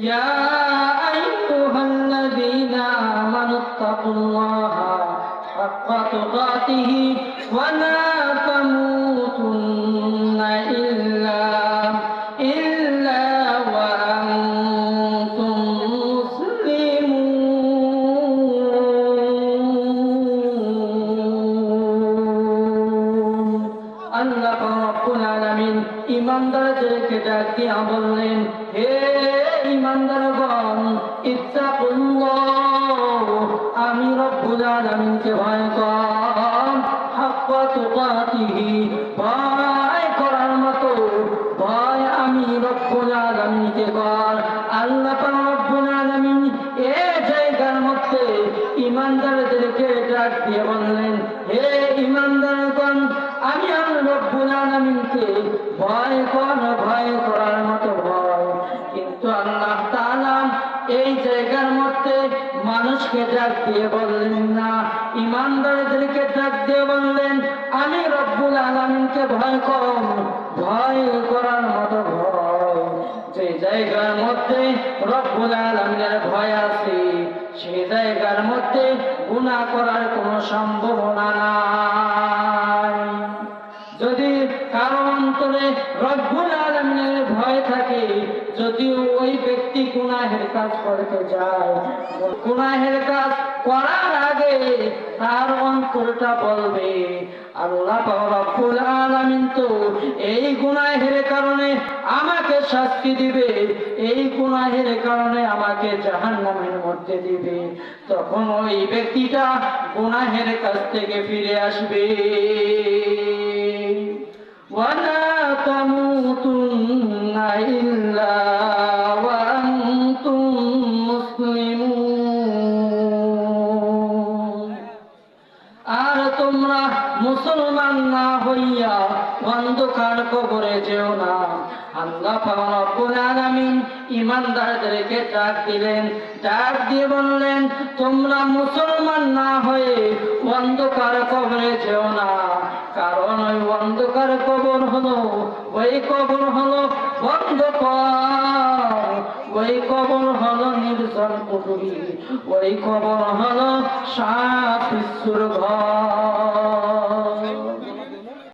ইয়া আইয়ুহাল্লাযীনা আমানুত্তাকুল্লাহা হাক্কা তুকাতিহি ওয়া লা তামুতুন্না ইল্লা ওয়া আনতুম মুসলিমুন। আল্লাহ রাব্বুল আলামিন ঈমানদারদেরকে ডাক দিয়া বললেন, হে ঈমানদারগণ, ইত্তাকুল্লাহ, আমি রব্বুল আলামিনকে ভয় কর, হাক্কা তুকাতিহি, ভয় করার মতো ভয় আমি রব্বুল আলামিনকে কর। আল্লাহ রব্বুল আলামিন এই জায়গার মধ্যে ঈমানদারদেরকে ডাক দিয়ে বললেন, হে ঈমানদারগণ, আমি আল্লাহ রব্বুল আলামিনকে ভয় কর, ভয় করার মতো ভয়। কিন্তু আল্লাহ তাআলা এই জায়গার মধ্যে মানুষকে ডাক দিয়ে বললেন না, ঈমানদারদেরকে ডাক দিয়ে বললেন, আমি রব্বুল আলামিনকে ভয় কর, ভয় করার মতো ভয়। যে জায়গার মধ্যে রব্বুল আলামিনের ভয় আছে, সেই জায়গার মধ্যে গুনাহ করার কোনো সম্ভাবনা নাই। যদি কারো অন্তরে রব্বুল আলামিনের ভয় থাকে, যদিও ওই ব্যক্তি গুনাহের কাজ করতে যায়, গুনাহের কাজ করার আগে তার অন্তরটা বলবে, আল্লাহ রব্বুল আলামিন তো এই গুনাহের কারণে আমাকে শাস্তি দিবে, এই গুনাহের কারণে আমাকে জাহান্নামের মধ্যে দিবে। তখন ওই ব্যক্তিটা গুনাহের কাছ থেকে ফিরে আসবে। وَلَا تَمُوتُنَّ إِلَّا وَأَنْتُمْ مُسْلِمُونَ। আর তোমরা মুসলমান না হইয়া অন্ধকার কবরে যেও না। আল্লাহ রব্বুল আলামিন ঈমানদারদেরকে ডাক দিলেন, ডাক দিয়ে বললেন, তোমরা মুসলমান না হয়ে অন্ধকার কবরে যেও না। কারণ ওই অন্ধকার কবর হলো, ওই কবর হলো অন্ধকার, ওই কবর হলো নির্জন কুঠুরি, ওই কবর হলো সাপ বিচ্ছুর ঘর।